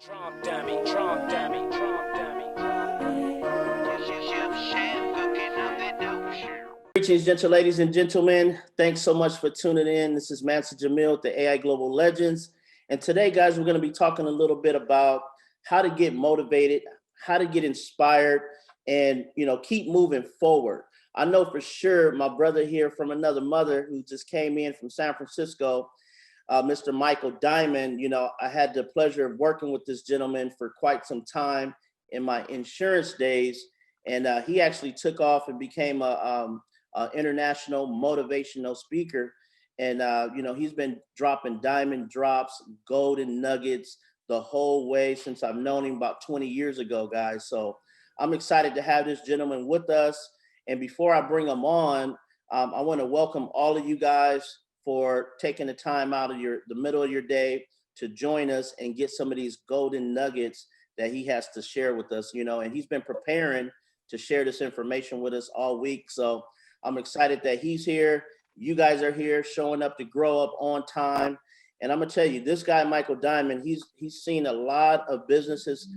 Drunk dummy, drunk dummy, drunk dummy. Greetings, gentle ladies and gentlemen. Thanks so much for tuning in. This is Master Jamil, the AI Global Legends. And today, guys, we're going to be talking a little bit about how to get motivated, how to get inspired, and, keep moving forward. I know for sure my brother here from another mother who just came in from San Francisco, Mr. Michael Diamond, I had the pleasure of working with this gentleman for quite some time in my insurance days. And he actually took off and became a international motivational speaker. And, he's been dropping diamond drops, golden nuggets the whole way since I've known him about 20 years ago, guys. So I'm excited to have this gentleman with us. And before I bring him on, I want to welcome all of you guys for taking the time out of the middle of your day to join us and get some of these golden nuggets that he has to share with us, and he's been preparing to share this information with us all week. So I'm excited that he's here. You guys are here showing up to grow up on time. And I'm gonna tell you, this guy, Michael Diamond, he's seen a lot of businesses,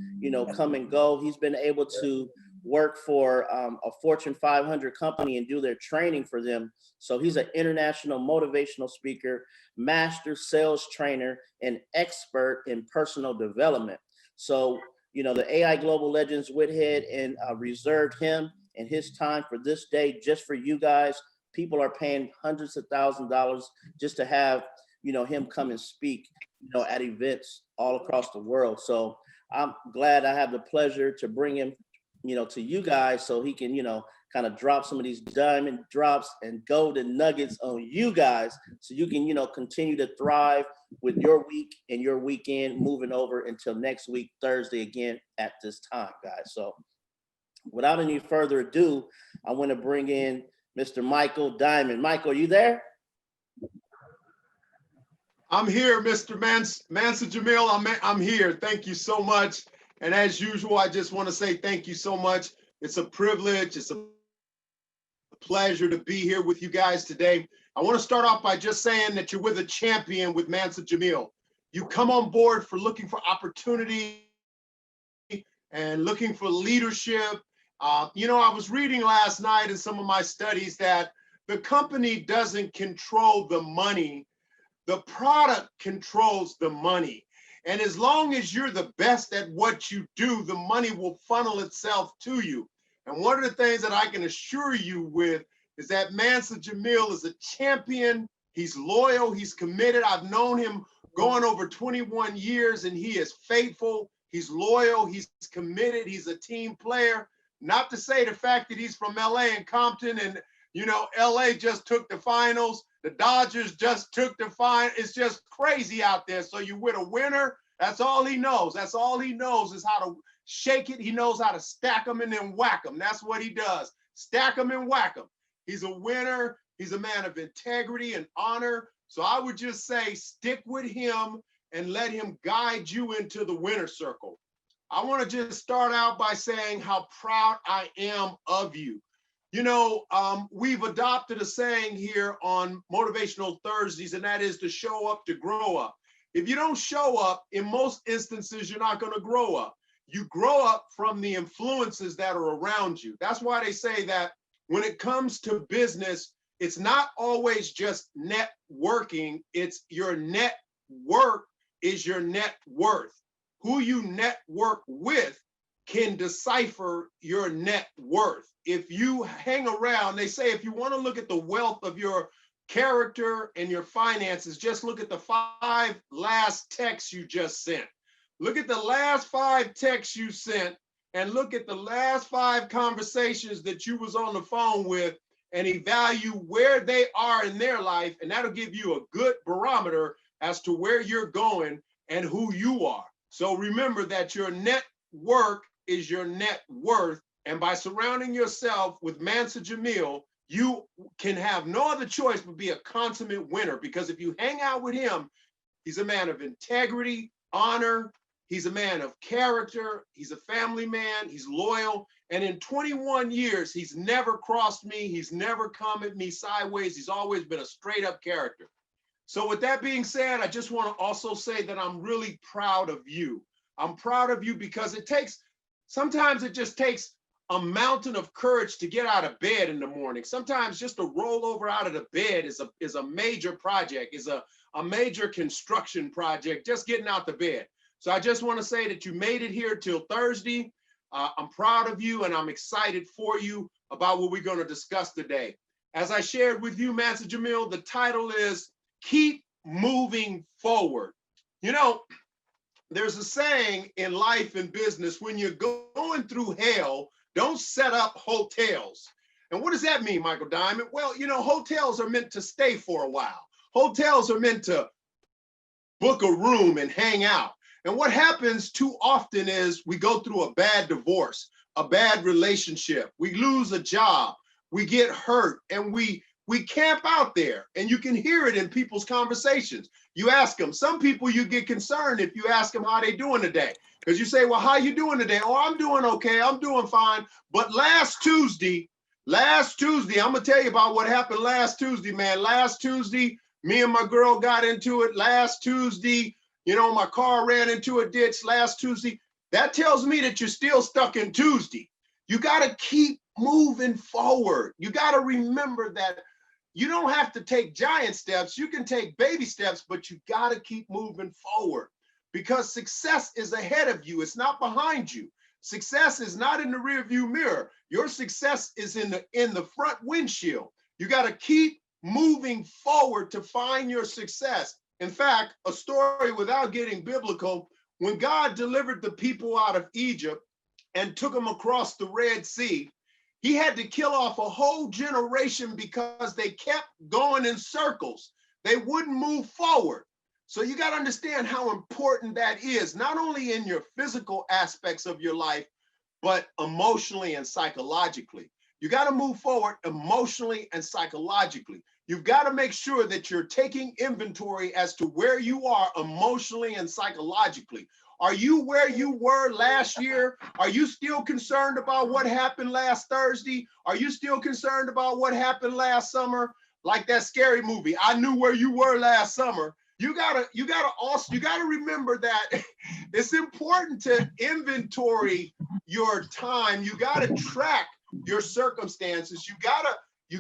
come and go. He's been able to work for a Fortune 500 company and do their training for them. So he's an international motivational speaker, master sales trainer, and expert in personal development. So, the AI Global Legends went ahead and reserved him and his time for this day just for you guys. People are paying hundreds of thousands of dollars just to have, him come and speak, at events all across the world. So I'm glad I have the pleasure to bring him to you guys so he can, kind of drop some of these diamond drops and golden nuggets on you guys so you can, continue to thrive with your week and your weekend moving over until next week, Thursday again at this time, guys. So without any further ado, I want to bring in Mr. Michael Diamond. Michael, are you there? I'm here, Mr. Mansa Jamil. I'm here. Thank you so much. And as usual, I just want to say thank you so much. It's a privilege. It's a pleasure to be here with you guys today. I want to start off by just saying that you're with a champion with Mansa Jamil. You come on board for looking for opportunity and looking for leadership. I was reading last night in some of my studies that the company doesn't control the money. The product controls the money. And as long as you're the best at what you do, the money will funnel itself to you. And one of the things that I can assure you with is that Mansa Jamil is a champion. He's loyal, he's committed. I've known him going over 21 years and he is faithful, he's loyal, he's committed, he's a team player. Not to say the fact that he's from LA and Compton and, LA just took the finals. The Dodgers just took the final. It's just crazy out there. So you're with a winner. That's all he knows. That's all he knows is how to shake it. He knows how to stack them and then whack them. That's what he does. Stack them and whack them. He's a winner. He's a man of integrity and honor. So I would just say stick with him and let him guide you into the winner circle. I want to just start out by saying how proud I am of you. We've adopted a saying here on Motivational Thursdays, and that is to show up to grow up. If you don't show up, in most instances, you're not going to grow up. You grow up from the influences that are around you. That's why they say that when it comes to business, it's not always just networking. It's your network is your net worth. Who you network with can decipher your net worth. If you hang around, they say if you want to look at the wealth of your character and your finances, just look at the 5 last texts you just sent. Look at the last 5 texts you sent and look at the last 5 conversations that you was on the phone with and evaluate where they are in their life. And that'll give you a good barometer as to where you're going and who you are. So remember that your network is your net worth. And by surrounding yourself with Mansa Jamil, you can have no other choice but be a consummate winner. Because if you hang out with him, he's a man of integrity, honor. He's a man of character. He's a family man. He's loyal. And in 21 years, he's never crossed me. He's never come at me sideways. He's always been a straight up character. So with that being said, I just want to also say that I'm really proud of you. I'm proud of you because sometimes it just takes a mountain of courage to get out of bed in the morning. Sometimes just to roll over out of the bed is a major project, is a major construction project, just getting out the bed. So I just want to say that you made it here till Thursday. I'm proud of you and I'm excited for you about what we're going to discuss today. As I shared with you, Master Jamil, the title is Keep Moving Forward. You know, there's a saying in life and business, when you're going through hell, don't set up hotels. And what does that mean, Michael Diamond? Well, you know, hotels are meant to stay for a while. Hotels are meant to book a room and hang out. And what happens too often is we go through a bad divorce, a bad relationship, we lose a job, we get hurt, and we camp out there. And you can hear it in people's conversations. You ask them, some people you get concerned if you ask them how they doing today. Because you say, well, how you doing today? Oh, I'm doing okay, I'm doing fine. But last Tuesday, I'm gonna tell you about what happened last Tuesday, man. Last Tuesday, me and my girl got into it. Last Tuesday, you know, my car ran into a ditch last Tuesday. That tells me that you're still stuck in Tuesday. You got to keep moving forward. You got to remember that you don't have to take giant steps. You can take baby steps, but you got to keep moving forward because success is ahead of you. It's not behind you. Success is not in the rearview mirror. Your success is in the front windshield. You got to keep moving forward to find your success. In fact, a story without getting biblical, when God delivered the people out of Egypt and took them across the Red Sea, he had to kill off a whole generation because they kept going in circles. They wouldn't move forward. So you got to understand how important that is, not only in your physical aspects of your life, but emotionally and psychologically. You got to move forward emotionally and psychologically. You've got to make sure that you're taking inventory as to where you are emotionally and psychologically. Are you where you were last year? Are you still concerned about what happened last Thursday? Are you still concerned about what happened last summer? Like that scary movie, I Knew Where You Were Last Summer. You gotta remember that it's important to inventory your time. You gotta track your circumstances. You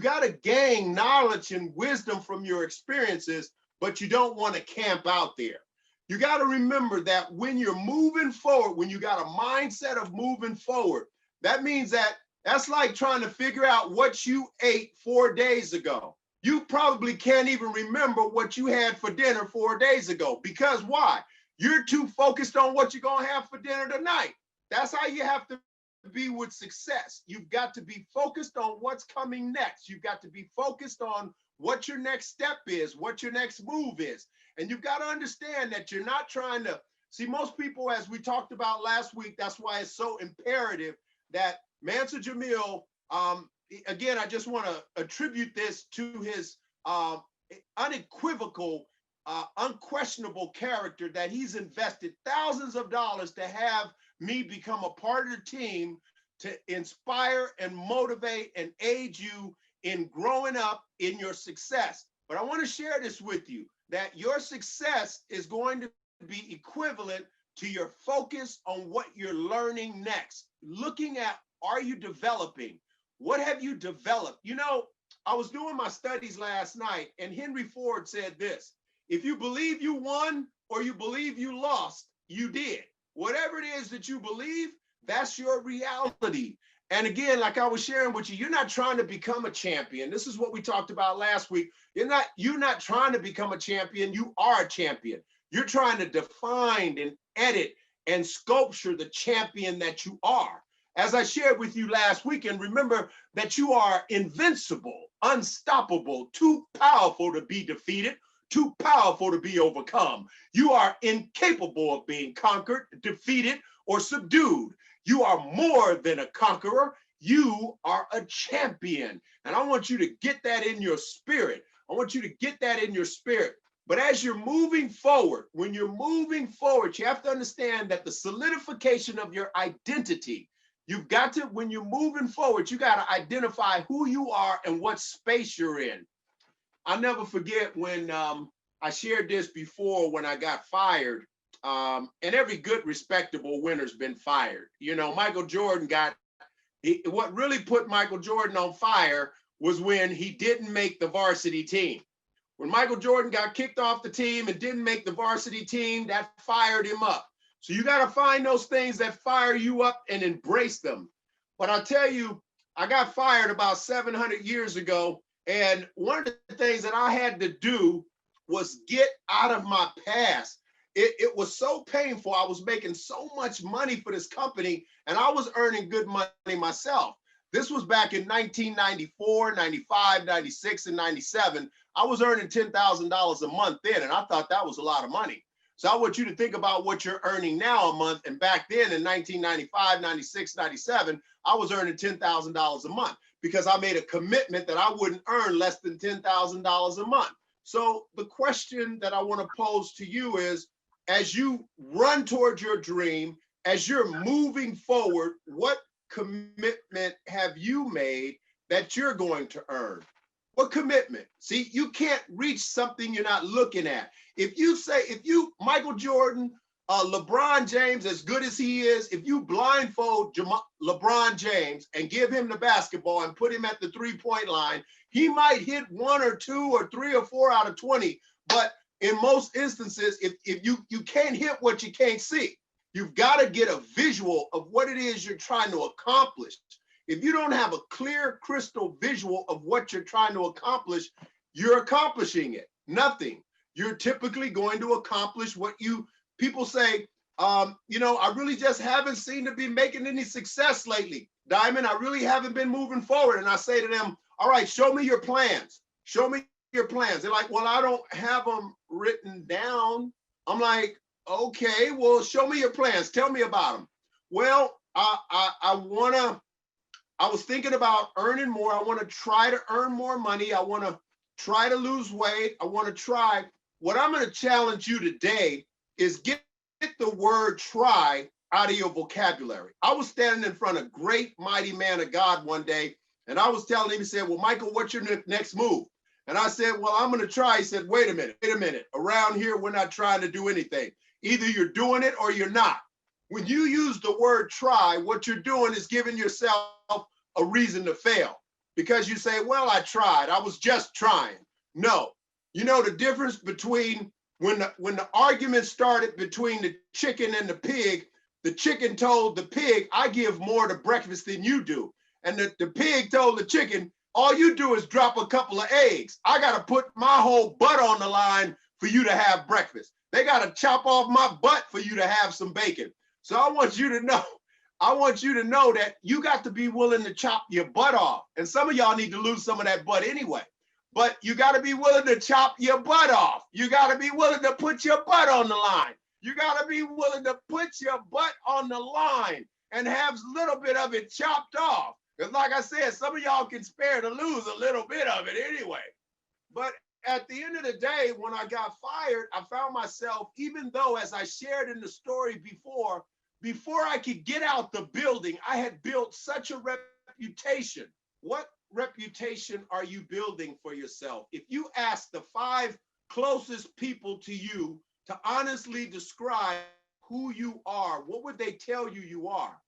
gotta gain knowledge and wisdom from your experiences, but you don't want to camp out there. You got to remember that when you're moving forward, when you got a mindset of moving forward, that means that's like trying to figure out what you ate 4 days ago. You probably can't even remember what you had for dinner 4 days ago. Because why? You're too focused on what you're going to have for dinner tonight. That's how you have to be with success. You've got to be focused on what's coming next. You've got to be focused on what your next step is, what your next move is. And you've got to understand that you're not trying to see most people, as we talked about last week. That's why it's so imperative that Master Jamil, again, I just want to attribute this to his unequivocal, unquestionable character that he's invested thousands of dollars to have me become a part of the team to inspire and motivate and aid you in growing up in your success. But I want to share this with you, that your success is going to be equivalent to your focus on what you're learning next. Looking at, are you developing? What have you developed? You know, I was doing my studies last night and Henry Ford said this: if you believe you won or you believe you lost, you did. Whatever it is that you believe, that's your reality. And again, like I was sharing with you, you're not trying to become a champion. This is what we talked about last week. You're not trying to become a champion. You are a champion. You're trying to define and edit and sculpture the champion that you are. As I shared with you last week, and remember that you are invincible, unstoppable, too powerful to be defeated, too powerful to be overcome. You are incapable of being conquered, defeated, or subdued. You are more than a conqueror. You are a champion. And I want you to get that in your spirit. I want you to get that in your spirit. But as you're moving forward, when you're moving forward, you have to understand that the solidification of your identity, you've got to, when you're moving forward, you got to identify who you are and what space you're in. I'll never forget when I shared this before when I got fired and every good, respectable winner's been fired. You know, Michael Jordan what really put Michael Jordan on fire was when he didn't make the varsity team. When Michael Jordan got kicked off the team and didn't make the varsity team, that fired him up. So you got to find those things that fire you up and embrace them. But I'll tell you, I got fired about 700 years ago. And one of the things that I had to do was get out of my past. It was so painful. I was making so much money for this company and I was earning good money myself. This was back in 1994, 95, 96, and 97. I was earning $10,000 a month then, and I thought that was a lot of money. So I want you to think about what you're earning now a month. And back then in 1995, 96, 97, I was earning $10,000 a month because I made a commitment that I wouldn't earn less than $10,000 a month. So the question that I want to pose to you is, as you run towards your dream, as you're moving forward, what commitment have you made that you're going to earn? What commitment? See, you can't reach something you're not looking at. If you, Michael Jordan, LeBron James, as good as he is, if you blindfold LeBron James and give him the basketball and put him at the 3-point line, he might hit 1 or 2 or 3 or 4 out of 20. But in most instances, if you can't hit what you can't see, you've got to get a visual of what it is you're trying to accomplish. If you don't have a clear, crystal visual of what you're trying to accomplish, you're accomplishing it. Nothing. You're typically going to accomplish what people say, you know, I really just haven't seemed to be making any success lately. Diamond, I really haven't been moving forward. And I say to them, all right, show me your plans. Show me your plans. They're like, well, I don't have them written down. I'm like, okay, well, show me your plans. Tell me about them. Well, I was thinking about earning more. I want to try to earn more money. I want to try to lose weight. I want to try. What I'm going to challenge you today is get the word try out of your vocabulary. I was standing in front of a great, mighty man of God one day, and I was telling him, he said, well, Michael, what's your next move? And I said, well, I'm going to try. He said, wait a minute. Around here, we're not trying to do anything. Either you're doing it or you're not. When you use the word try, what you're doing is giving yourself a reason to fail, because you say, well, I tried. I was just trying. No. You know the difference between when the argument started between the chicken and the chicken told the pig, I give more to breakfast than you do. And the pig told the chicken, all you do is drop a couple of eggs. I got to put my whole butt on the line for you to have breakfast. They got to chop off my butt for you to have some bacon. So I want you to know that you got to be willing to chop your butt off. And some of y'all need to lose some of that butt anyway. But you got to be willing to chop your butt off. You got to be willing to put your butt on the line. You got to be willing to put your butt on the line and have a little bit of it chopped off. Because like I said, some of y'all can spare to lose a little bit of it anyway. But at the end of the day, when I got fired, I found myself, even though, as I shared in the story before I could get out the building, I had built such a reputation. What reputation are you building for yourself? If you ask the 5 closest people to you to honestly describe who you are, what would they tell you you are?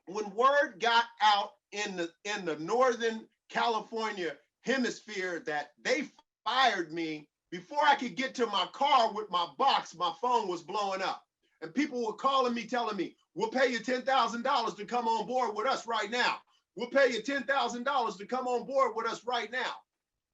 When word got out in the Northern California hemisphere that they fired me, before I could get to my car with my box, my phone was blowing up. And people were calling me, telling me, we'll pay you $10,000 to come on board with us right now. We'll pay you $10,000 to come on board with us right now.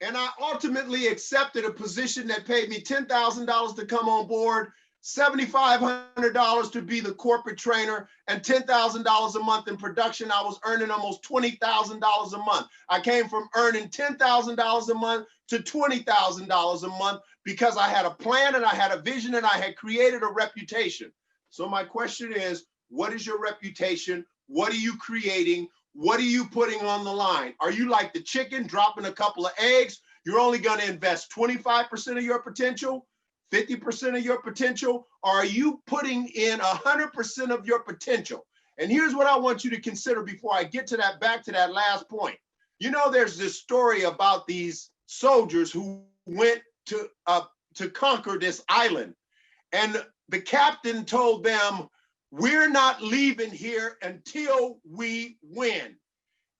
And I ultimately accepted a position that paid me $10,000 to come on board, $7,500 to be the corporate trainer, and $10,000 a month in production. I was earning almost $20,000 a month. I came from earning $10,000 a month to $20,000 a month because I had a plan and I had a vision and I had created a reputation. So my question is, what is your reputation? What are you creating? What are you putting on the line? Are you like the chicken dropping a couple of eggs? You're only going to invest 25% of your potential, 50% of your potential, or are you putting in 100% of your potential? And here's what I want you to consider before I get to that, back to that last point. You know, there's this story about these soldiers who went to conquer this island. And the captain told them, we're not leaving here until we win.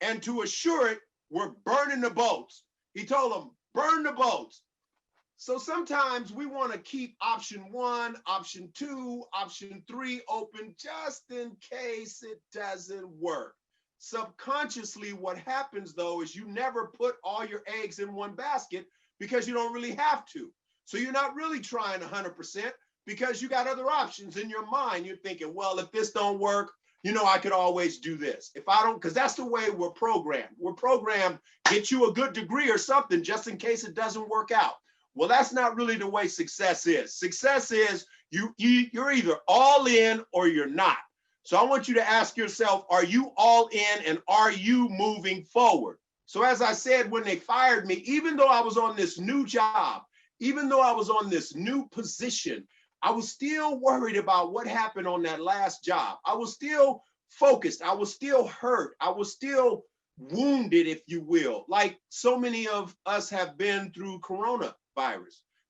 And to assure it, we're burning the boats. He told them, burn the boats. So sometimes we want to keep option 1, option 2, option 3 open just in case it doesn't work. Subconsciously, what happens though is you never put all your eggs in one basket because you don't really have to. So you're not really trying 100% because you got other options in your mind. You're thinking, well, if this don't work, you know, I could always do this. If I don't, because that's the way we're programmed. We're programmed, get you a good degree or something just in case it doesn't work out. Well, that's not really the way success is. Success is you're either all in or you're not. So I want you to ask yourself, are you all in and are you moving forward? So as I said, when they fired me, even though I was on this new job, even though I was on this new position, I was still worried about what happened on that last job. I was still focused. I was still hurt. I was still wounded, if you will, like so many of us have been through coronavirus.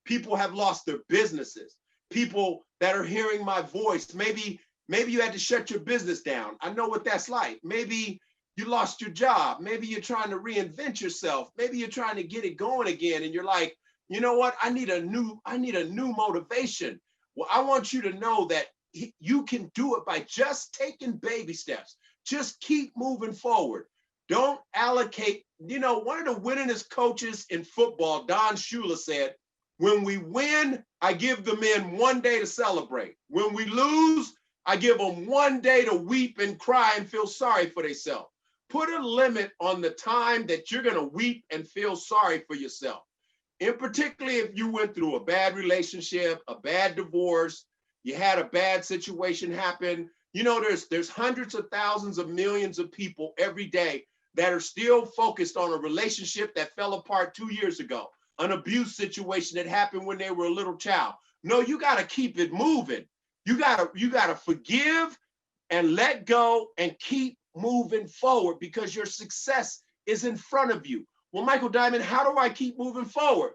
People have lost their businesses. People that are hearing my voice, maybe you had to shut your business down. I know what that's like. Maybe you lost your job. Maybe you're trying to reinvent yourself. Maybe you're trying to get it going again. And you're like, you know what? I need a new motivation. Well, I want you to know that you can do it by just taking baby steps. Just keep moving forward. Don't allocate. You know, one of the winningest coaches in football, Don Shula, said, when we win, I give the men 1 day to celebrate. When we lose, I give them 1 day to weep and cry and feel sorry for themselves. Put a limit on the time that you're going to weep and feel sorry for yourself. And particularly if you went through a bad relationship, a bad divorce, you had a bad situation happen. You know, there's hundreds of thousands of millions of people every day that are still focused on a relationship that fell apart 2 years ago, an abuse situation that happened when they were a little child. No, you got to keep it moving. You got to forgive and let go and keep moving forward because your success is in front of you. Well, Michael Diamond, how do I keep moving forward?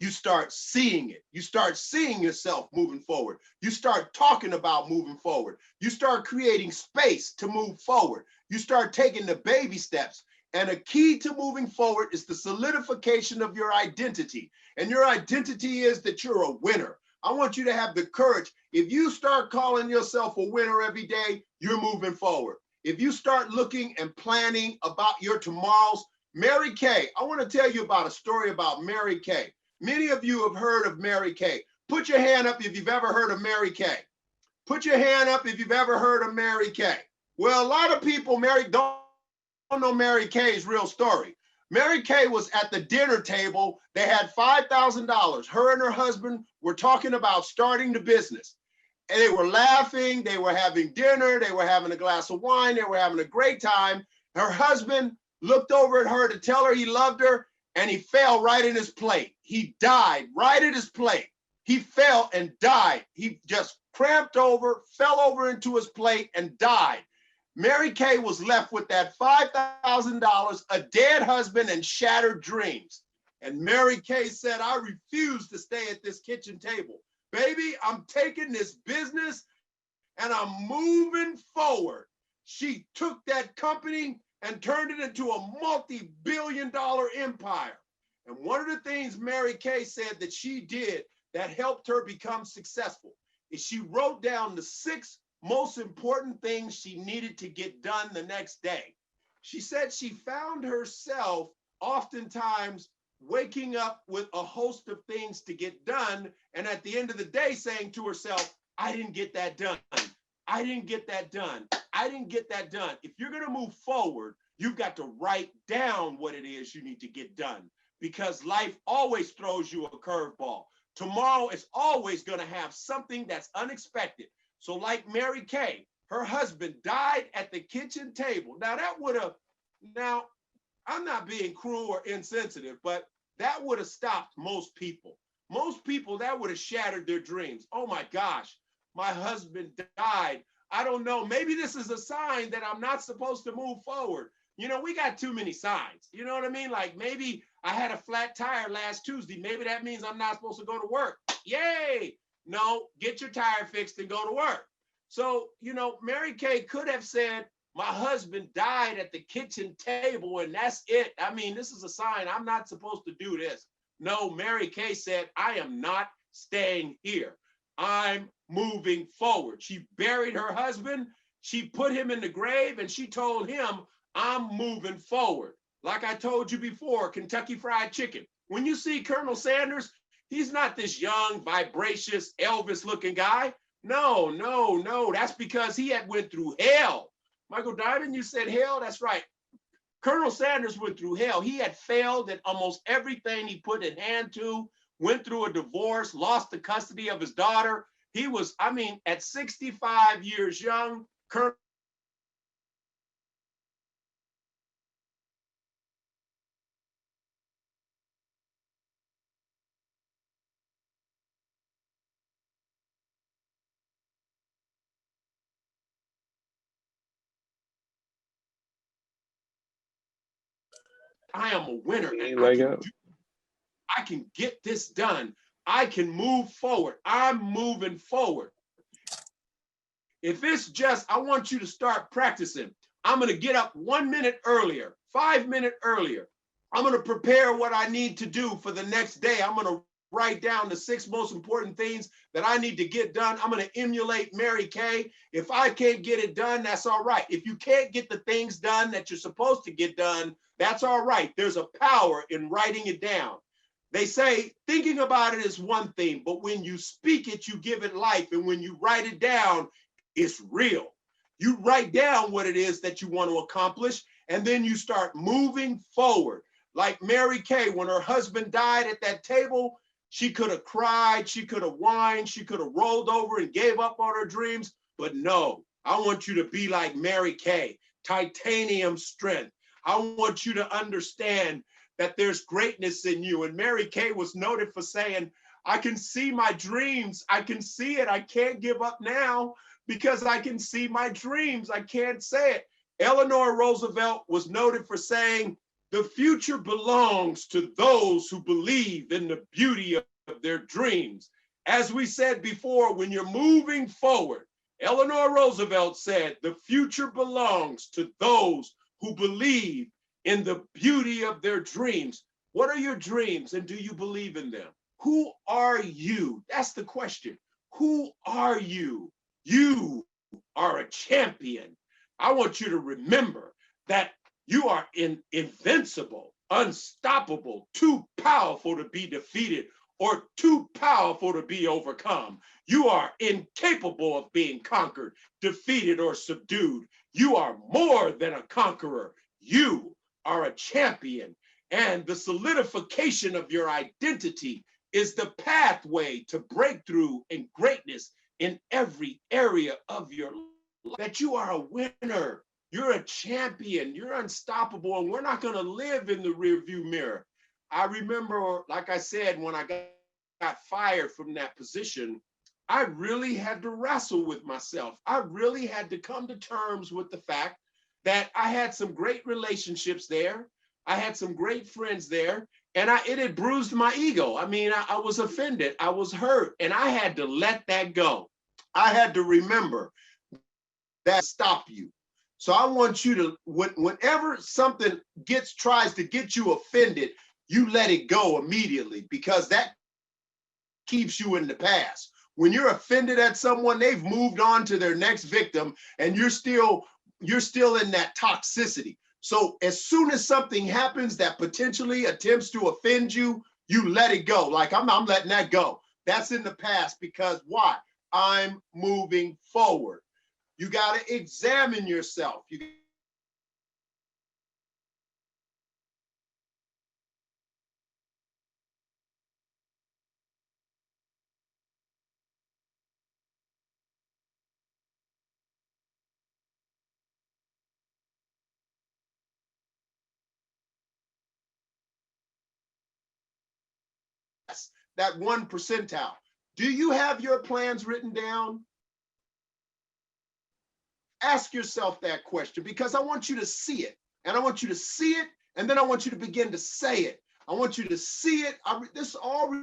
You start seeing it. You start seeing yourself moving forward. You start talking about moving forward. You start creating space to move forward. You start taking the baby steps. And a key to moving forward is the solidification of your identity. And your identity is that you're a winner. I want you to have the courage. If you start calling yourself a winner every day, you're moving forward. If you start looking and planning about your tomorrows, Mary Kay, I want to tell you about a story about Mary Kay. Many of you have heard of Mary Kay. Put your hand up if you've ever heard of Mary Kay. Put your hand up if you've ever heard of Mary Kay. Well, a lot of people don't know Mary Kay's real story. Mary Kay was at the dinner table. They had $5,000. Her and her husband were talking about starting the business. And they were laughing. They were having dinner. They were having a glass of wine. They were having a great time. Her husband looked over at her to tell her he loved her, and he fell right in his plate. He died right at his plate. He fell and died. He just cramped over, fell over into his plate and died. Mary Kay was left with that $5,000, a dead husband, and shattered dreams. And Mary Kay said, I refuse to stay at this kitchen table. Baby, I'm taking this business and I'm moving forward. She took that company and turned it into a multi-billion-dollar empire. And one of the things Mary Kay said that she did that helped her become successful is she wrote down the 6 most important things she needed to get done the next day. She said she found herself oftentimes waking up with a host of things to get done, and at the end of the day saying to herself, I didn't get that done. I didn't get that done. I didn't get that done. If you're going to move forward, you've got to write down what it is you need to get done, because life always throws you a curveball. Tomorrow is always going to have something that's unexpected. So like Mary Kay, her husband died at the kitchen table. Now I'm not being cruel or insensitive, but that would have stopped most people. Most people, that would have shattered their dreams. Oh my gosh, my husband died. I don't know. Maybe this is a sign that I'm not supposed to move forward. You know, we got too many signs. You know what I mean? Like maybe I had a flat tire last Tuesday. Maybe that means I'm not supposed to go to work. Yay. No, get your tire fixed and go to work. So, you know, Mary Kay could have said, my husband died at the kitchen table and that's it. I mean, this is a sign I'm not supposed to do this. No, Mary Kay said, I am not staying here. I'm moving forward. She buried her husband. She put him in the grave and she told him, I'm moving forward. Like I told you before, Kentucky Fried Chicken. When you see Colonel Sanders, he's not this young, vivacious, Elvis-looking guy. No, no, no. That's because he had went through hell. Michael Diamond, you said hell? That's right. Colonel Sanders went through hell. He had failed at almost everything he put his hand to, went through a divorce, lost the custody of his daughter. He was, I mean, at 65 years young, Colonel I am a winner and I can get this done. I can move forward. I'm moving forward. If it's just, I want you to start practicing. I'm going to get up 1 minute earlier, 5 minutes earlier. I'm going to prepare what I need to do for the next day. I'm going to write down the 6 most important things that I need to get done. I'm going to emulate Mary Kay. If I can't get it done, that's all right. If you can't get the things done that you're supposed to get done, that's all right. There's a power in writing it down. They say thinking about it is one thing, but when you speak it, you give it life. And when you write it down, it's real. You write down what it is that you want to accomplish, and then you start moving forward. Like Mary Kay, when her husband died at that table, she could have cried, she could have whined, she could have rolled over and gave up on her dreams. But no, I want you to be like Mary Kay, titanium strength. I want you to understand that there's greatness in you. And Mary Kay was noted for saying, I can see my dreams. I can see it. I can't give up now because I can see my dreams. I can't say it. Eleanor Roosevelt was noted for saying, the future belongs to those who believe in the beauty of their dreams. As we said before, when you're moving forward, Eleanor Roosevelt said, the future belongs to those who believe in the beauty of their dreams. What are your dreams and do you believe in them? Who are you? That's the question. Who are you? You are a champion. I want you to remember that you are invincible, unstoppable, too powerful to be defeated or too powerful to be overcome. You are incapable of being conquered, defeated, or subdued. You are more than a conqueror. You are a champion. And the solidification of your identity is the pathway to breakthrough and greatness in every area of your life. That you are a winner. You're a champion. You're unstoppable. And we're not going to live in the rearview mirror. I remember, like I said, when I got fired from that position, I really had to wrestle with myself. I really had to come to terms with the fact that I had some great relationships there. I had some great friends there, and it had bruised my ego. I mean, I was offended. I was hurt, and I had to let that go. I had to remember that stop you. So I want you to, whenever something tries to get you offended, you let it go immediately, because that keeps you in the past. When you're offended at someone, they've moved on to their next victim, and you're still in that toxicity. So as soon as something happens that potentially attempts to offend you, you let it go. Like I'm letting that go. That's in the past, because why? I'm moving forward. You got to examine yourself. That 1 percentile. Do you have your plans written down? Ask yourself that question, because I want you to see it. And I want you to see it, and then I want you to begin to say it. I want you to see it. This all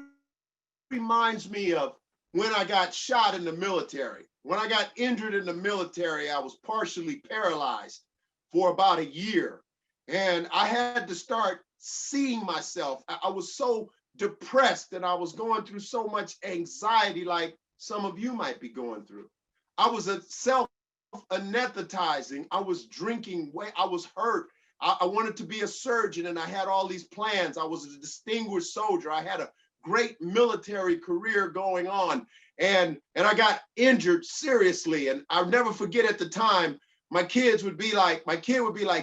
reminds me of when I got shot in the military. When I got injured in the military, I was partially paralyzed for about a year. And I had to start seeing myself. I was so depressed and I was going through so much anxiety, like some of you might be going through. I was a self-anesthetizing. I was drinking way. I was hurt. I wanted to be a surgeon and I had all these plans. I was a distinguished soldier. I had a great military career going on. And I got injured seriously. And I'll never forget at the time, my kid would be like,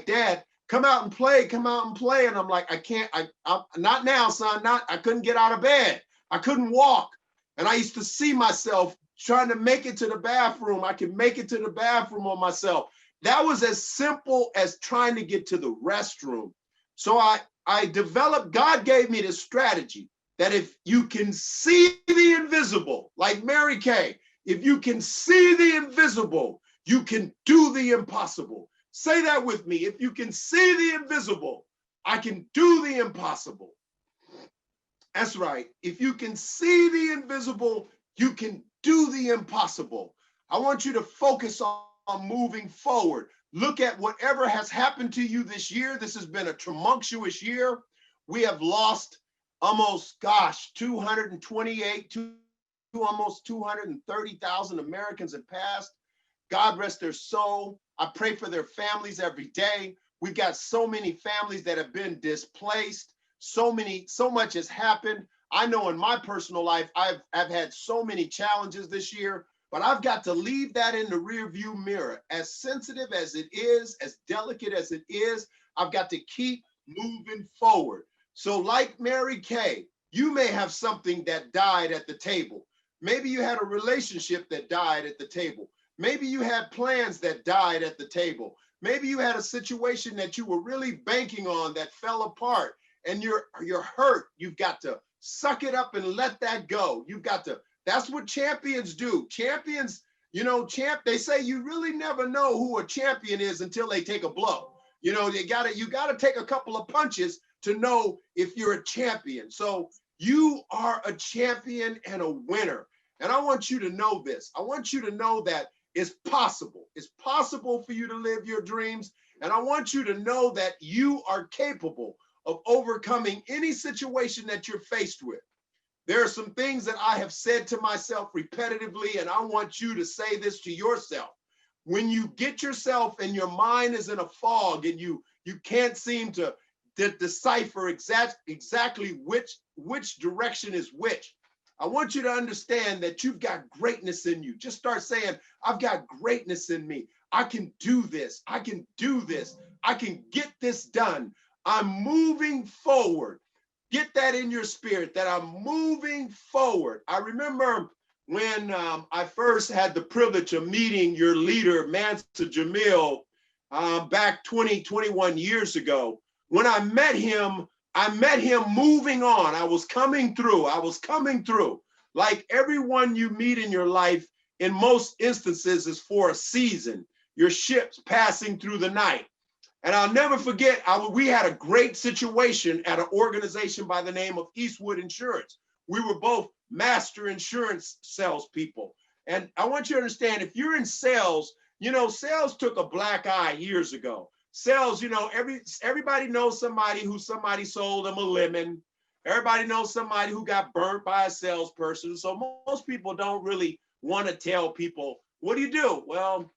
Dad, come out and play, come out and play. And I'm like, I can't, I'm not now, son, I couldn't get out of bed. I couldn't walk. And I used to see myself trying to make it to the bathroom. I could make it to the bathroom on myself. That was as simple as trying to get to the restroom. So I developed, God gave me this strategy that if you can see the invisible, like Mary Kay, if you can see the invisible, you can do the impossible. Say that with me. If you can see the invisible, I can do the impossible. That's right. If you can see the invisible, you can do the impossible. I want you to focus on moving forward. Look at whatever has happened to you this year. This has been a tumultuous year. We have lost almost, 228 to almost 230,000 Americans have passed. God rest their soul. I pray for their families every day. We've got so many families that have been displaced. So much has happened. I know in my personal life, I've had so many challenges this year, but I've got to leave that in the rearview mirror. As sensitive as it is, as delicate as it is, I've got to keep moving forward. So like Mary Kay, you may have something that died at the table. Maybe you had a relationship that died at the table. Maybe you had plans that died at the table. Maybe you had a situation that you were really banking on that fell apart and you're hurt. You've got to suck it up and let that go. You've got to, that's what champions do. Champions, they say you really never know who a champion is until they take a blow. You gotta take a couple of punches to know if you're a champion. So you are a champion and a winner. And I want you to know this. I want you to know that it's possible. It's possible for you to live your dreams. And I want you to know that you are capable of overcoming any situation that you're faced with. There are some things that I have said to myself repetitively, and I want you to say this to yourself. When you get yourself and your mind is in a fog and you can't seem to decipher exactly which direction is which, I want you to understand that you've got greatness in you. Just start saying, I've got greatness in me. I can do this. I can do this. I can get this done. I'm moving forward. Get that in your spirit, that I'm moving forward. I remember when I first had the privilege of meeting your leader, Mansa Jamil, back 21 years ago. When I met him moving on. I was coming through. Like everyone you meet in your life, in most instances, is for a season. Your ship's passing through the night. And I'll never forget, we had a great situation at an organization by the name of Eastwood Insurance. We were both master insurance salespeople. And I want you to understand, if you're in sales, sales took a black eye years ago. Sales, everybody knows somebody sold them a lemon. Everybody knows somebody who got burnt by a salesperson. So most people don't really want to tell people, what do you do? Well,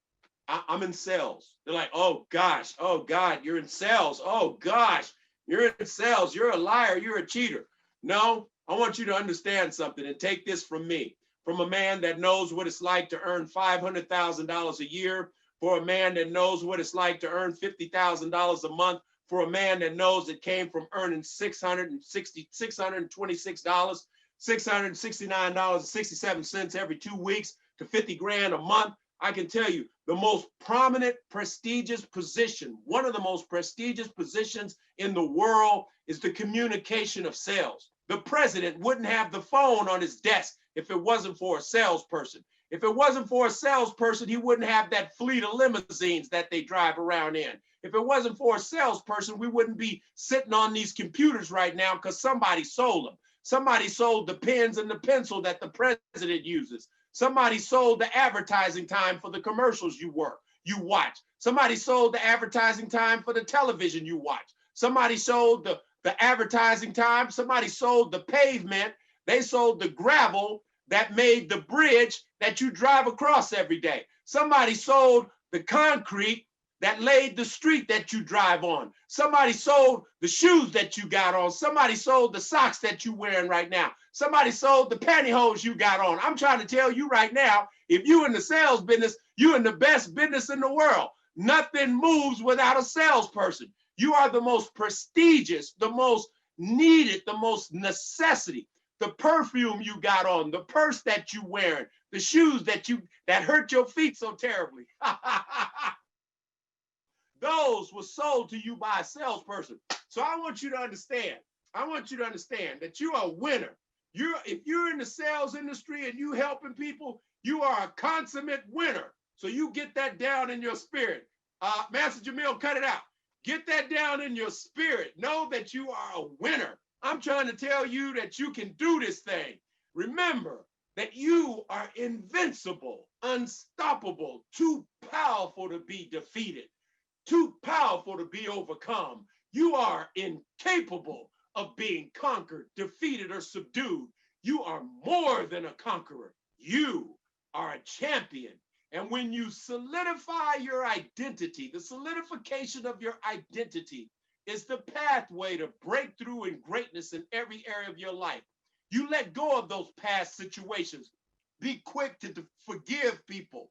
I'm in sales. They're like, oh gosh, oh God, you're in sales. Oh gosh, you're in sales. You're a liar. You're a cheater. No, I want you to understand something and take this from me, from a man that knows what it's like to earn $500,000 a year, for a man that knows what it's like to earn $50,000 a month, for a man that knows it came from earning $669.67 every 2 weeks to 50 grand a month. I can tell you the most prominent, prestigious position, one of the most prestigious positions in the world is the communication of sales. The president wouldn't have the phone on his desk if it wasn't for a salesperson. If it wasn't for a salesperson, he wouldn't have that fleet of limousines that they drive around in. If it wasn't for a salesperson, we wouldn't be sitting on these computers right now because somebody sold them. Somebody sold the pens and the pencil that the president uses. Somebody sold the advertising time for the commercials you watch. Somebody sold the advertising time for the television you watch. Somebody sold the advertising time. Somebody sold the pavement. They sold the gravel that made the bridge that you drive across every day. Somebody sold the concrete that laid the street that you drive on. Somebody sold the shoes that you got on. Somebody sold the socks that you're wearing right now. Somebody sold the pantyhose you got on. I'm trying to tell you right now, if you in the sales business, you in the best business in the world. Nothing moves without a salesperson. You are the most prestigious, the most needed, the most necessity. The perfume you got on, the purse that you wearing, the shoes that hurt your feet so terribly. Those were sold to you by a salesperson. So I want you to understand. I want you to understand that you are a winner. If you're in the sales industry and you helping people, you are a consummate winner. So you get that down in your spirit. Master Jamil, cut it out. Get that down in your spirit. Know that you are a winner. I'm trying to tell you that you can do this thing. Remember that you are invincible, unstoppable, too powerful to be defeated, too powerful to be overcome. You are incapable of being conquered, defeated, or subdued. You are more than a conqueror. You are a champion. And when you solidify your identity, the solidification of your identity is the pathway to breakthrough and greatness in every area of your life. You let go of those past situations. Be quick to forgive people.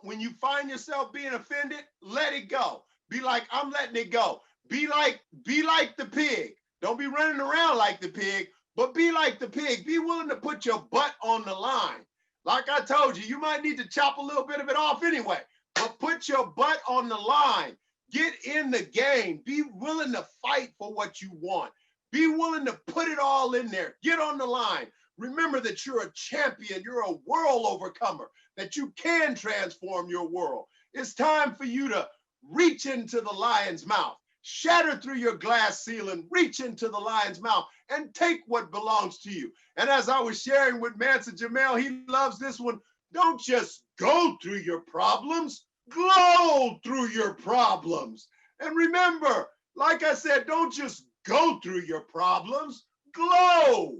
When you find yourself being offended, let it go. Be like, I'm letting it go. Be like the pig. Don't be running around like the pig, but be like the pig. Be willing to put your butt on the line. Like I told you, you might need to chop a little bit of it off anyway, but put your butt on the line. Get in the game. Be willing to fight for what you want. Be willing to put it all in there. Get on the line. Remember that you're a champion. You're a world overcomer, that you can transform your world. It's time for you to reach into the lion's mouth, shatter through your glass ceiling, reach into the lion's mouth and take what belongs to you. And as I was sharing with Master Jamil, he loves this one. Don't just go through your problems, glow through your problems. And remember, like I said, don't just go through your problems, glow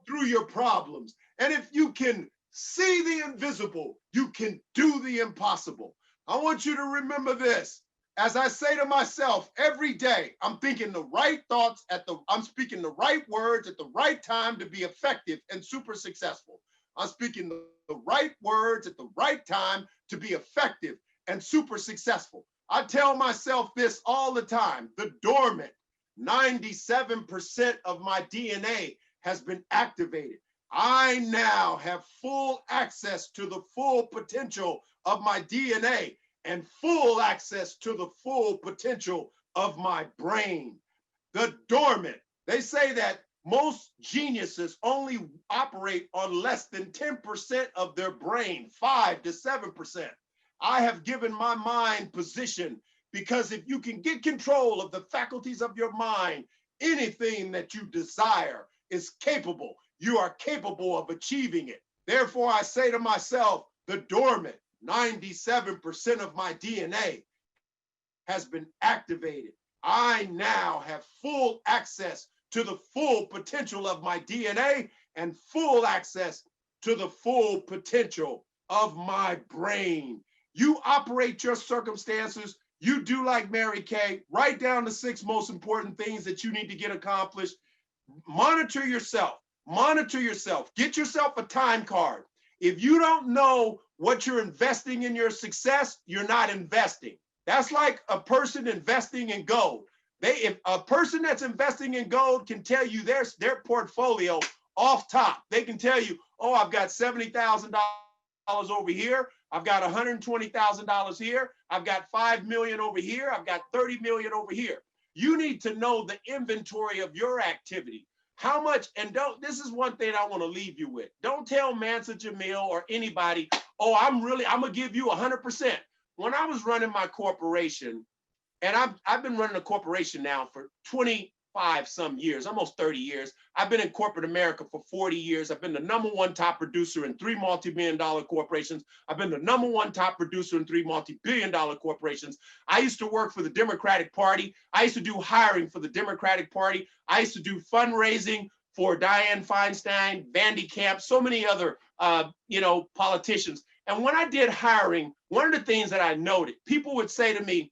through your problems. And if you can see the invisible, you can do the impossible. I want you to remember this. As I say to myself every day, I'm thinking the right thoughts I'm speaking the right words at the right time to be effective and super successful. I'm speaking the right words at the right time to be effective and super successful. I tell myself this all the time. The dormant 97% of my DNA has been activated. I now have full access to the full potential of my DNA and full access to the full potential of my brain. The dormant, they say that most geniuses only operate on less than 10% of their brain, 5 to 7%. I have given my mind position because if you can get control of the faculties of your mind, anything that you desire is capable. You are capable of achieving it. Therefore, I say to myself, the dormant 97% of my DNA has been activated. I now have full access to the full potential of my DNA and full access to the full potential of my brain. You operate your circumstances. You do like Mary Kay. Write down the 6 most important things that you need to get accomplished. Monitor yourself. Monitor yourself. Get yourself a time card. If you don't know what you're investing in your success, you're not investing. That's like a person investing in gold. If a person that's investing in gold can tell you their portfolio off top, they can tell you, oh, I've got $70,000 over here. I've got $120,000 here. I've got 5 million over here. I've got 30 million over here. You need to know the inventory of your activity. How much, and this is one thing I want to leave you with. Don't tell Master Jamil or anybody, oh, I'm gonna give you 100%. When I was running my corporation, and I've been running a corporation now for 20 25 some years, almost 30 years. I've been in corporate America for 40 years. I've been the #1 top producer in 3 multi-billion-dollar corporations. I've been the #1 top producer in 3 multi-billion-dollar corporations. I used to work for the Democratic Party. I used to do hiring for the Democratic Party. I used to do fundraising for Dianne Feinstein, Vandy Camp, so many other politicians. And when I did hiring, one of the things that I noted, people would say to me,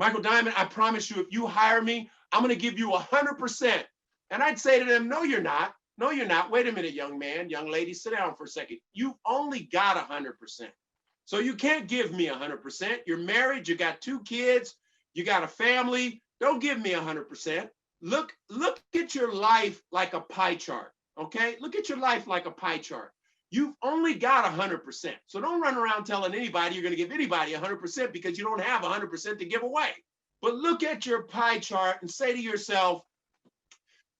Michael Diamond, I promise you, if you hire me, I'm going to give you 100%. And I'd say to them, no, you're not. No, you're not. Wait a minute, young man, young lady, sit down for a second. You've only got 100%. So you can't give me 100%. You're married, you got 2 kids, you got a family. Don't give me 100%. Look at your life like a pie chart, okay? Look at your life like a pie chart. You've only got 100%. So don't run around telling anybody you're going to give anybody 100% because you don't have 100% to give away. But look at your pie chart and say to yourself,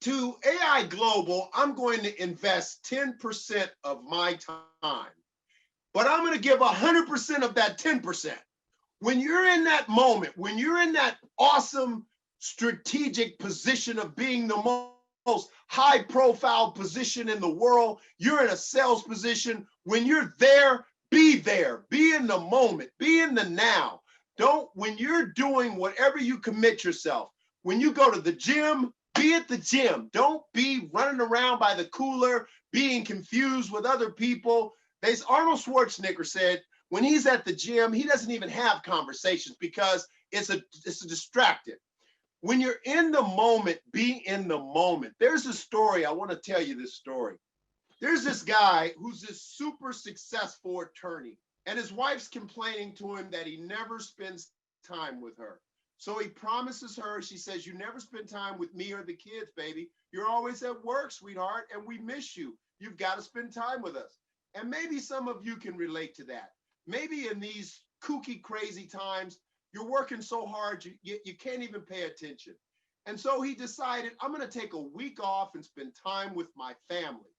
to AI Global, I'm going to invest 10% of my time, but I'm going to give 100% of that 10%. When you're in that moment, when you're in that awesome strategic position of being the most high profile position in the world, you're in a sales position. When you're there, be in the moment, be in the now. When you're doing whatever you commit yourself, when you go to the gym, be at the gym. Don't be running around by the cooler, being confused with other people. Arnold Schwarzenegger said, when he's at the gym, he doesn't even have conversations because it's a distracted. When you're in the moment, be in the moment. There's a story, I want to tell you this story. There's this guy who's this super successful attorney, and his wife's complaining to him that he never spends time with her. So he promises her, she says, you never spend time with me or the kids, baby. You're always at work, sweetheart, and we miss you. You've got to spend time with us. And maybe some of you can relate to that. Maybe in these kooky, crazy times, you're working so hard, you can't even pay attention. And so he decided, I'm going to take a week off and spend time with my family.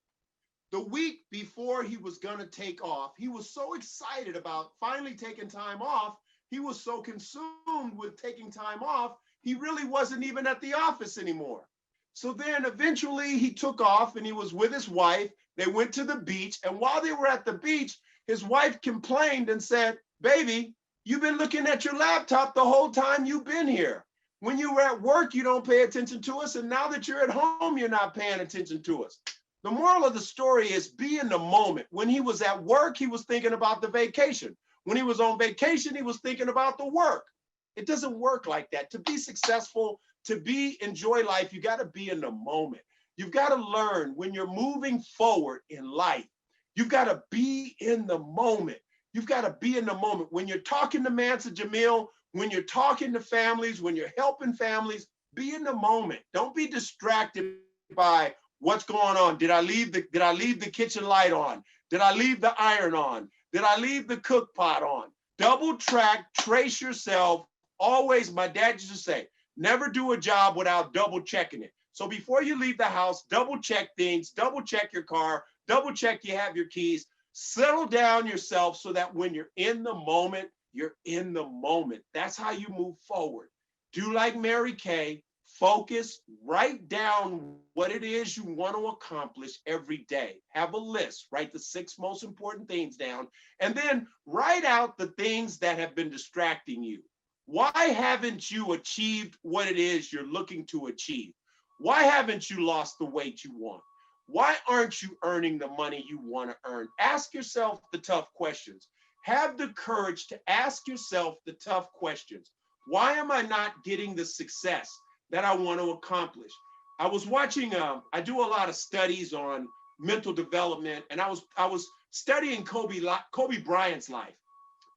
The week before he was going to take off, he was so excited about finally taking time off. He was so consumed with taking time off, he really wasn't even at the office anymore. So then eventually he took off and he was with his wife. They went to the beach. And while they were at the beach, his wife complained and said, baby, you've been looking at your laptop the whole time you've been here. When you were at work, you don't pay attention to us. And now that you're at home, you're not paying attention to us. The moral of the story is be in the moment. When he was at work, he was thinking about the vacation. When he was on vacation, he was thinking about the work. It doesn't work like that. To be successful, to enjoy life, you got to be in the moment. You've got to learn when you're moving forward in life, you've got to be in the moment. You've got to be in the moment. When you're talking to Mansa Jamil, when you're talking to families, when you're helping families, be in the moment. Don't be distracted by what's going on. Did I leave the kitchen light on? Did I leave the iron on? Did I leave the cook pot on? Double track, trace yourself. Always, my dad used to say, never do a job without double checking it. So before you leave the house, double check things, double check your car, double check you have your keys. Settle down yourself so that when you're in the moment, you're in the moment. That's how you move forward. Do like Mary Kay. Focus, write down what it is you want to accomplish every day. Have a list, write the 6 most important things down, and then write out the things that have been distracting you. Why haven't you achieved what it is you're looking to achieve? Why haven't you lost the weight you want? Why aren't you earning the money you want to earn? Ask yourself the tough questions. Have the courage to ask yourself the tough questions. Why am I not getting the success that I want to accomplish? I was watching, I do a lot of studies on mental development, and I was studying Kobe Bryant's life.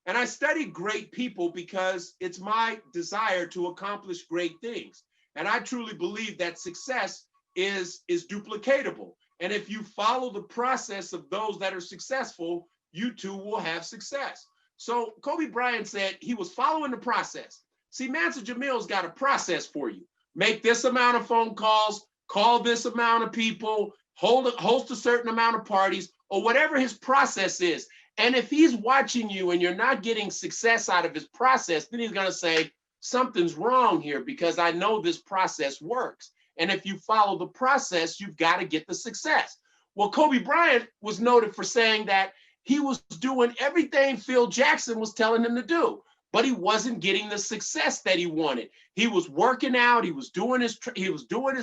And I study great people because it's my desire to accomplish great things. And I truly believe that success is duplicatable. And if you follow the process of those that are successful, you too will have success. So Kobe Bryant said he was following the process. See, Mansa Jamil's got a process for you. Make this amount of phone calls, call this amount of people, host a certain amount of parties, or whatever his process is. And if he's watching you and you're not getting success out of his process, then he's going to say, something's wrong here because I know this process works. And if you follow the process, you've got to get the success. Well, Kobe Bryant was noted for saying that he was doing everything Phil Jackson was telling him to do, but he wasn't getting the success that he wanted. He was working out, he was doing his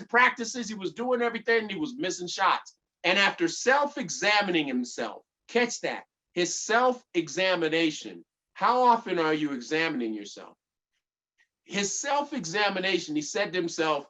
practices, he was doing everything, and he was missing shots. And after self-examining himself, catch that, his self-examination. How often are you examining yourself? His self-examination, he said to himself,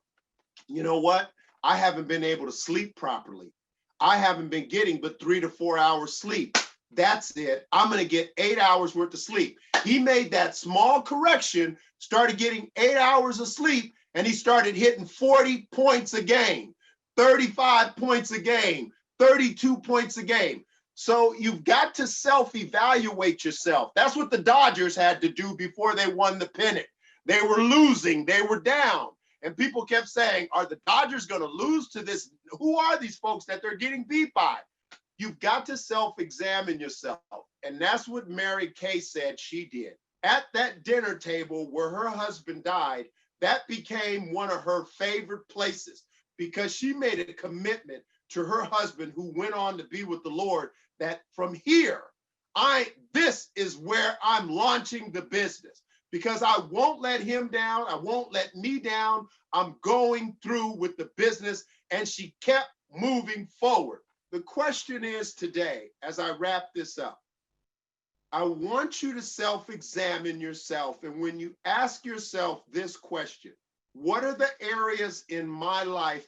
you know what? I haven't been able to sleep properly. I haven't been getting but 3 to 4 hours sleep. That's it. I'm going to get 8 hours worth of sleep. He made that small correction, started getting 8 hours of sleep, and he started hitting 40 points a game, 35 points a game, 32 points a game. So you've got to self-evaluate yourself. That's what the Dodgers had to do before they won the pennant. They were losing. They were down. And people kept saying, are the Dodgers going to lose to this? Who are these folks that they're getting beat by? You've got to self-examine yourself. And that's what Mary Kay said she did. At that dinner table where her husband died, that became one of her favorite places because she made a commitment to her husband, who went on to be with the Lord, that from here, this is where I'm launching the business. Because I won't let him down. I won't let me down. I'm going through with the business. And she kept moving forward. The question is today, as I wrap this up, I want you to self-examine yourself. And when you ask yourself this question, what are the areas in my life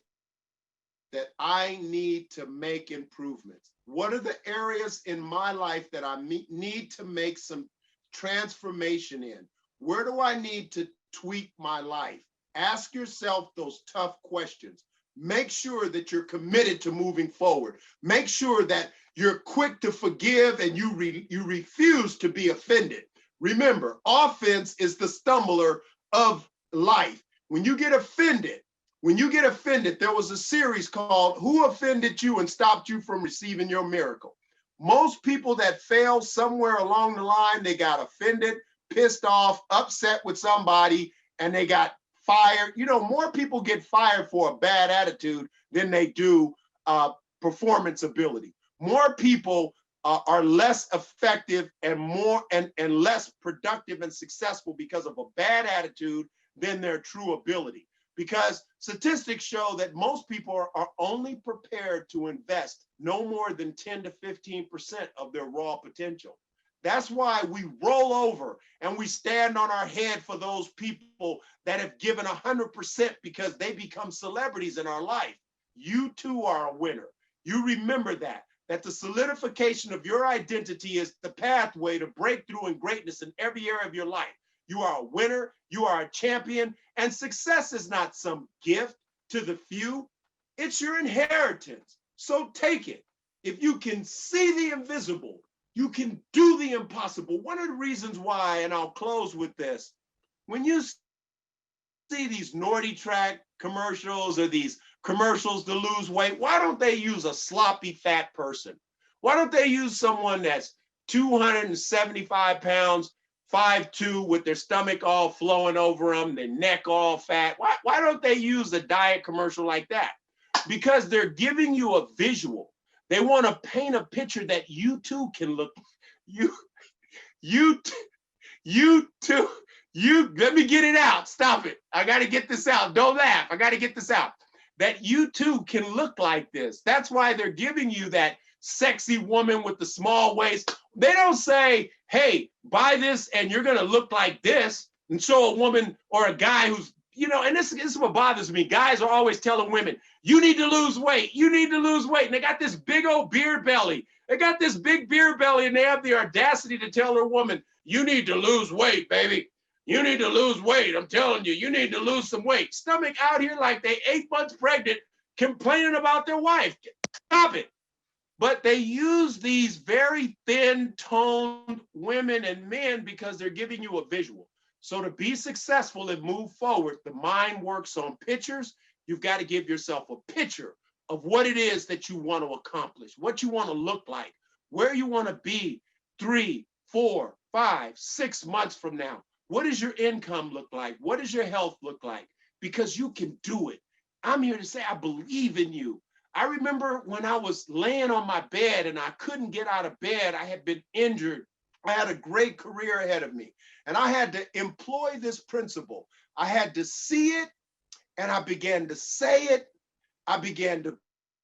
that I need to make improvements? What are the areas in my life that I need to make some transformation in? Where do I need to tweak my life? Ask yourself those tough questions. Make sure that you're committed to moving forward. Make sure that you're quick to forgive and you refuse to be offended. Remember, offense is the stumbler of life. When you get offended, there was a series called Who Offended You and Stopped You from Receiving Your Miracle? Most people that failed somewhere along the line, they got offended, pissed off, upset with somebody, and they got fired. You know, more people get fired for a bad attitude than they do performance ability. More people are less effective and less productive and successful because of a bad attitude than their true ability. Because statistics show that most people are only prepared to invest no more than 10 to 15% of their raw potential. That's why we roll over and we stand on our head for those people that have given 100% because they become celebrities in our life. You too are a winner. You remember that the solidification of your identity is the pathway to breakthrough and greatness in every area of your life. You are a winner, you are a champion, and success is not some gift to the few. It's your inheritance. So take it. If you can see the invisible, you can do the impossible. One of the reasons why, and I'll close with this, when you see these Naughty Track commercials or these commercials to lose weight, why don't they use a sloppy fat person? Why don't they use someone that's 275 pounds, 5'2", with their stomach all flowing over them, their neck all fat? Why don't they use a diet commercial like that? Because they're giving you a visual. They want to paint a picture that you too can look. You too. Let me get it out. Stop it. I got to get this out. Don't laugh. I got to get this out. That you too can look like this. That's why they're giving you that sexy woman with the small waist. They don't say, hey, buy this and you're going to look like this, and show a woman or a guy who's, and this is what bothers me. Guys are always telling women, you need to lose weight. You need to lose weight. And they got this big old beer belly. They got this big beer belly, and they have the audacity to tell their woman, you need to lose weight, baby. You need to lose weight. I'm telling you, you need to lose some weight. Stomach out here like they 8 months pregnant, complaining about their wife. Stop it. But they use these very thin-toned women and men because they're giving you a visual. So to be successful and move forward, the mind works on pictures. You've got to give yourself a picture of what it is that you want to accomplish, what you want to look like, where you want to be 3, 4, 5, 6 months from now. What does your income look like? What does your health look like? Because you can do it. I'm here to say I believe in you. I remember when I was laying on my bed and I couldn't get out of bed. I had been injured. I had a great career ahead of me. And I had to employ this principle. I had to see it, and I began to say it. I began to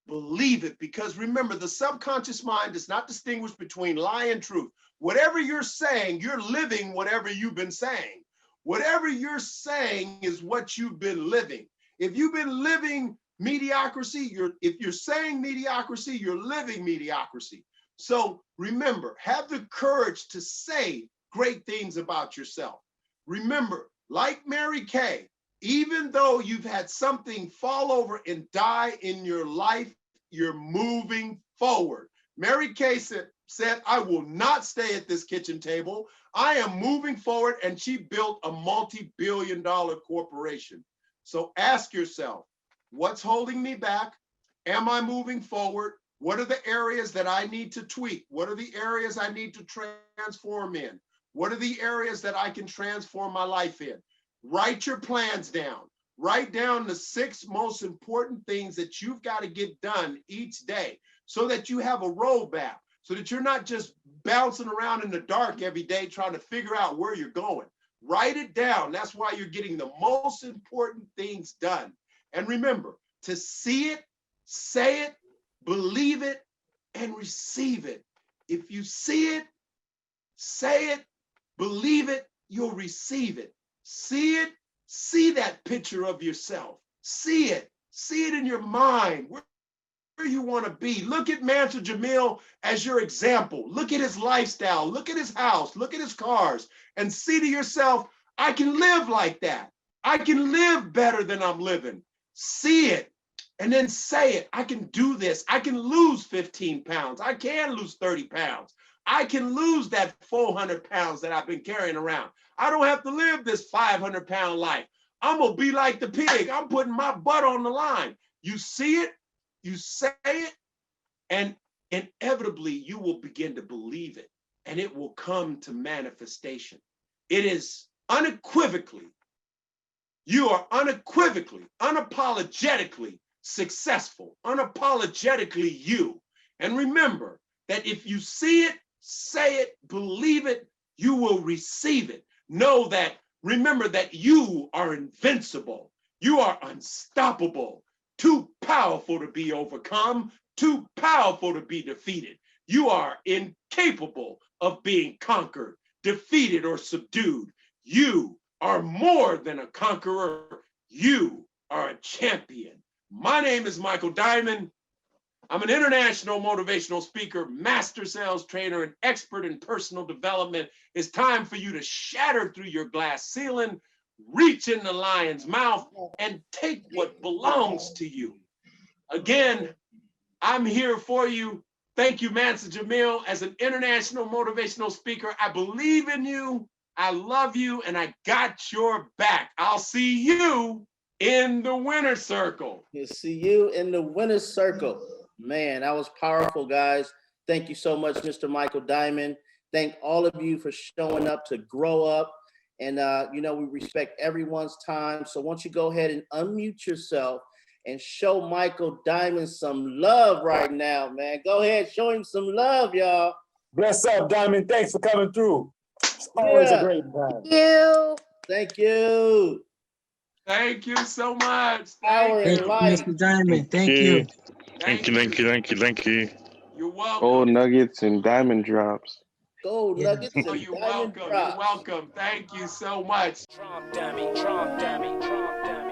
believe it, because remember, the subconscious mind does not distinguish between lie and truth. Whatever you're saying, you're living whatever you've been saying. Whatever you're saying is what you've been living. If you've been living mediocrity, if you're saying mediocrity, you're living mediocrity. So remember, have the courage to say great things about yourself. Remember, like Mary Kay, even though you've had something fall over and die in your life, you're moving forward. Mary Kay said, I will not stay at this kitchen table. I am moving forward, and she built a multi-billion-dollar corporation. So ask yourself, what's holding me back? Am I moving forward? What are the areas that I need to tweak? What are the areas I need to transform in? What are the areas that I can transform my life in? Write your plans down. Write down the 6 most important things that you've got to get done each day, so that you have a roadmap, so that you're not just bouncing around in the dark every day trying to figure out where you're going. Write it down. That's why you're getting the most important things done. And remember to see it, say it, believe it, and receive it. If you see it, say it, believe it, you'll receive it. See it, see that picture of yourself. See it in your mind, where you want to be. Look at Master Jamil as your example. Look at his lifestyle, look at his house, look at his cars, and see to yourself, I can live like that. I can live better than I'm living. See it, and then say it. I can do this. I can lose 15 pounds. I can lose 30 pounds. I can lose that 400 pounds that I've been carrying around. I don't have to live this 500-pound life. I'm going to be like the pig. I'm putting my butt on the line. You see it, you say it, and inevitably you will begin to believe it, and it will come to manifestation. It is unequivocally, you are unequivocally, unapologetically successful, unapologetically you. And remember that if you see it, say it, believe it, you will receive it. Know that, remember that you are invincible. You are unstoppable, too powerful to be overcome, too powerful to be defeated. You are incapable of being conquered, defeated, or subdued. You are more than a conqueror. You are a champion. My name is Michael Diamond. I'm an international motivational speaker, master sales trainer, and expert in personal development. It's time for you to shatter through your glass ceiling, reach in the lion's mouth, and take what belongs to you. Again, I'm here for you. Thank you, Master Jamil. As an international motivational speaker, I believe in you, I love you, and I got your back. I'll see you in the winner's circle. We'll see you in the winner's circle. Man, that was powerful, guys. Thank you so much, Mr. Michael Diamond. Thank all of you for showing up to grow up. And, we respect everyone's time. So why don't you go ahead and unmute yourself and show Michael Diamond some love right now, man. Go ahead, show him some love, y'all. Bless up, Diamond. Thanks for coming through. It's always a great time. Thank you. Thank you. Thank you so much. Power Thank and you. light. Mr. Diamond, thank you. Thank you. You're welcome. Gold nuggets and diamond drops. Gold Yeah. nuggets Oh, and you're diamond welcome. drops. You're welcome. Thank you so much. Trump dummy, Trump dummy, Trump dummy.